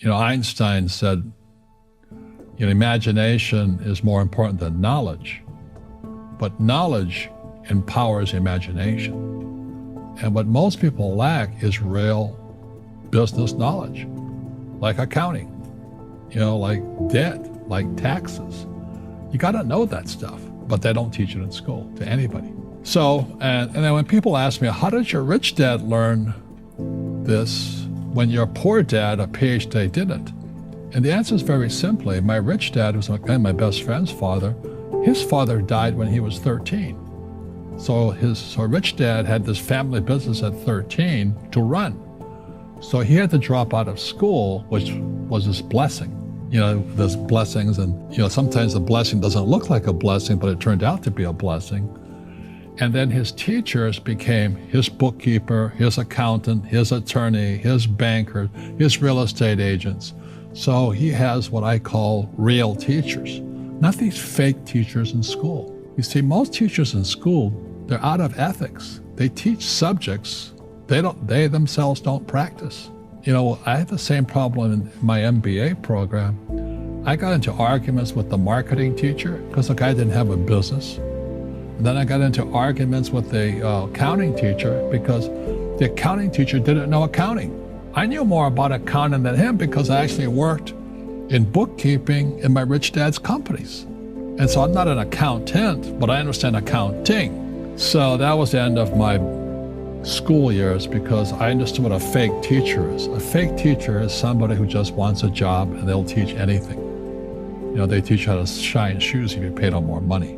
Einstein said, imagination is more important than knowledge, but knowledge empowers imagination. And what most people lack is real business knowledge, like accounting, like debt, like taxes. You got to know that stuff, but they don't teach it in school to anybody. So, and then when people ask me, how did your rich dad learn this when your poor dad, a PhD, didn't? And the answer is very simply, my rich dad was my best friend's father. His father died when he was 13. So rich dad had this family business at 13 to run. So he had to drop out of school, which was his blessing. There's blessings, and sometimes the blessing doesn't look like a blessing, but it turned out to be a blessing. And then his teachers became his bookkeeper, his accountant, his attorney, his banker, his real estate agents. So he has what I call real teachers, not these fake teachers in school. You see, most teachers in school, they're out of ethics. They teach subjects they themselves don't practice. I had the same problem in my MBA program. I got into arguments with the marketing teacher because the guy didn't have a business. And then I got into arguments with the accounting teacher because the accounting teacher didn't know accounting. I knew more about accounting than him because I actually worked in bookkeeping in my rich dad's companies. And so I'm not an accountant, but I understand accounting. So that was the end of my school years because I understood what a fake teacher is. A fake teacher is somebody who just wants a job and they'll teach anything. They teach how to shine shoes if you pay them more money.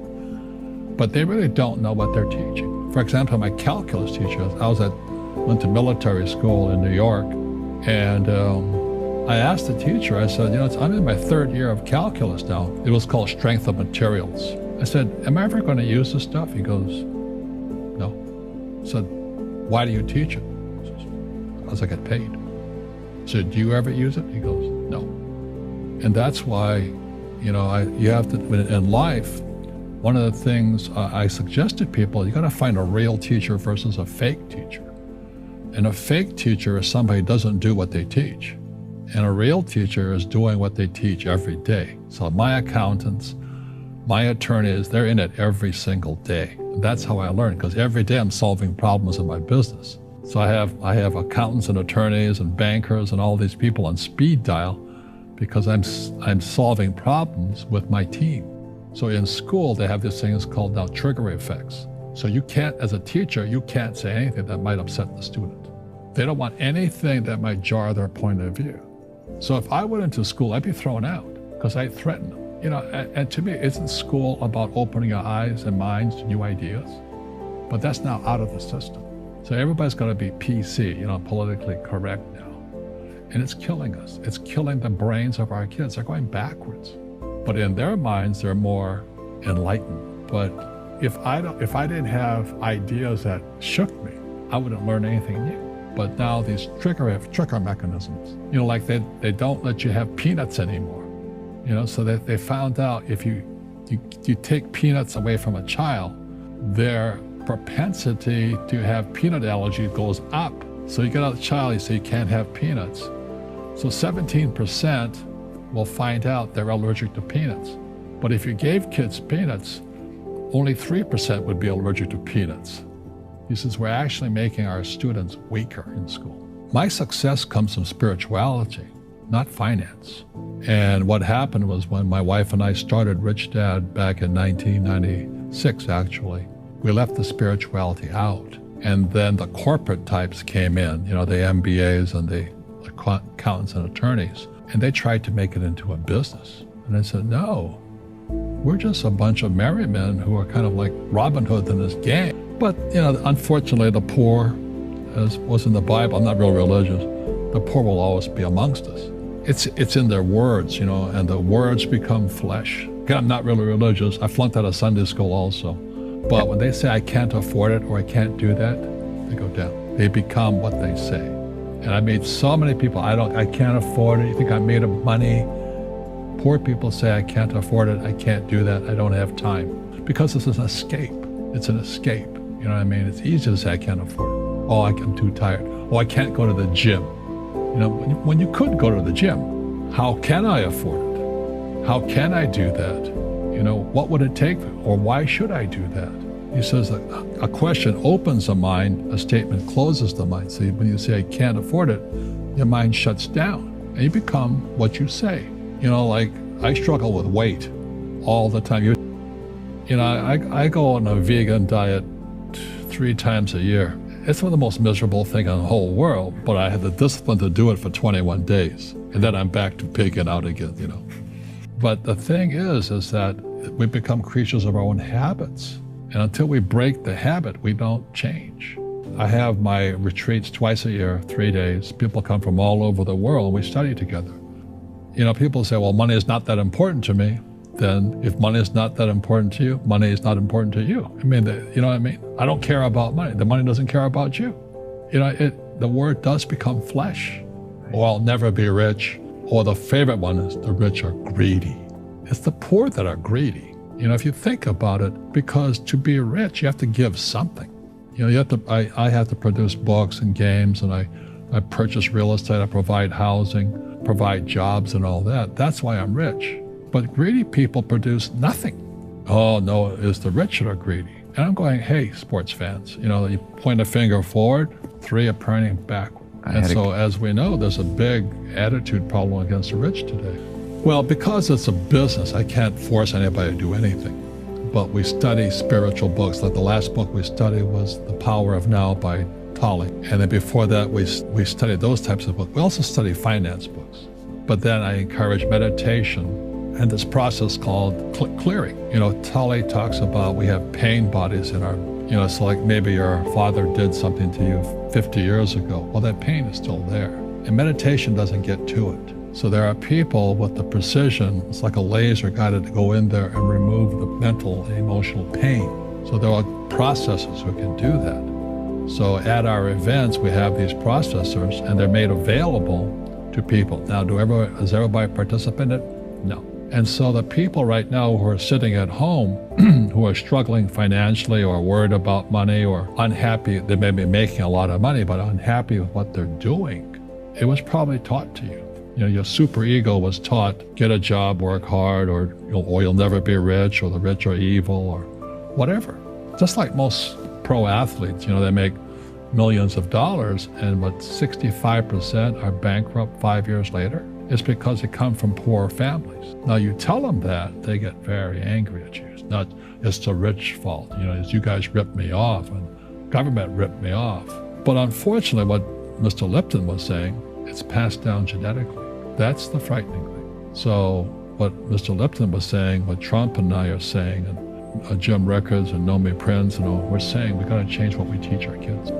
But they really don't know what they're teaching. For example, my calculus teacher, went to military school in New York, and I asked the teacher, I said, I'm in my third year of calculus now. It was called strength of materials. I said, am I ever going to use this stuff? He goes, no. I said, why do you teach it? He says, because I get paid. I said, do you ever use it? He goes, no. And that's why, you have to, in life, one of the things I suggest to people, you got to find a real teacher versus a fake teacher. And a fake teacher is somebody who doesn't do what they teach. And a real teacher is doing what they teach every day. So my accountants, my attorneys, they're in it every single day. And that's how I learn, because every day I'm solving problems in my business. So I have accountants and attorneys and bankers and all these people on speed dial because I'm solving problems with my team. So in school, they have these things called now trigger effects. So you can't, as a teacher, you can't say anything that might upset the student. They don't want anything that might jar their point of view. So if I went into school, I'd be thrown out because I threaten them. And to me, isn't school about opening your eyes and minds to new ideas? But that's now out of the system. So everybody's got to be PC, politically correct now. And it's killing us. It's killing the brains of our kids. They're going backwards. But in their minds, they're more enlightened. But if I didn't have ideas that shook me, I wouldn't learn anything new. But now these trigger mechanisms, like they don't let you have peanuts anymore. So that they found out if you take peanuts away from a child, their propensity to have peanut allergy goes up. So you get out the child, you say you can't have peanuts. So 17% will find out they're allergic to peanuts. But if you gave kids peanuts, only 3% would be allergic to peanuts. He says we're actually making our students weaker in school. My success comes from spirituality, not finance. And what happened was when my wife and I started Rich Dad back in 1996, actually, we left the spirituality out. And then the corporate types came in, the MBAs and the accountants and attorneys, and they tried to make it into a business. And I said, no, we're just a bunch of merry men who are kind of like Robin Hood in this game. But, unfortunately, the poor, as was in the Bible, I'm not real religious, the poor will always be amongst us. It's in their words, and the words become flesh. Again, I'm not really religious. I flunked out of Sunday school also. But when they say I can't afford it or I can't do that, they go down. They become what they say. And I made so many people, I can't afford it. You think I made of money? Poor people say I can't afford it, I can't do that, I don't have time. Because it's an escape. It's an escape. It's easy to say I can't afford it. Oh, I'm too tired. Oh, I can't go to the gym. when you could go to the gym, how can I afford it? How can I do that? What would it take, or why should I do that? He says that a question opens the mind, a statement closes the mind. So when you say, I can't afford it, your mind shuts down and you become what you say. Like I struggle with weight all the time. I go on a vegan diet 3 times a year. It's one of the most miserable things in the whole world, but I had the discipline to do it for 21 days. And then I'm back to pigging out again, But the thing is that we become creatures of our own habits. And until we break the habit, we don't change. I have my retreats twice a year, 3 days. People come from all over the world, and we study together. People say, well, money is not that important to me. Then if money is not that important to you, money is not important to you. You know what I mean? I don't care about money. The money doesn't care about you. The word does become flesh. Or I'll never be rich. Or the favorite one is the rich are greedy. It's the poor that are greedy. If you think about it, because to be rich, you have to give something. I have to produce books and games, and I purchase real estate, I provide housing, provide jobs and all that. That's why I'm rich. But greedy people produce nothing. Oh no, it's the rich that are greedy. And I'm going, hey, sports fans, you point a finger forward, 3 are pointing backward. And so as we know, there's a big attitude problem against the rich today. Well, because it's a business, I can't force anybody to do anything. But we study spiritual books. Like the last book we studied was The Power of Now by Tolle. And then before that, we studied those types of books. We also study finance books. But then I encourage meditation and this process called clearing. Tolle talks about we have pain bodies in our, it's like maybe your father did something to you 50 years ago. Well, that pain is still there. And meditation doesn't get to it. So there are people with the precision, it's like a laser guided to go in there and remove the mental and emotional pain. So there are processors who can do that. So at our events, we have these processors and they're made available to people. Now, does everybody participate in it? No. And so the people right now who are sitting at home, who are struggling financially or worried about money or unhappy, they may be making a lot of money, but unhappy with what they're doing, it was probably taught to you. Your superego was taught, get a job, work hard, or you'll never be rich, or the rich are evil, or whatever. Just like most pro athletes, they make millions of dollars, and 65% are bankrupt 5 years later. It's because they come from poor families. Now you tell them that, they get very angry at you. It's the rich fault. It's you guys ripped me off, and government ripped me off. But unfortunately, what Mr. Lipton was saying, it's passed down genetically. That's the frightening thing. So what Mr. Lipton was saying, what Trump and I are saying, and Jim Rickards and Nomi Prinz, we're saying we got to change what we teach our kids.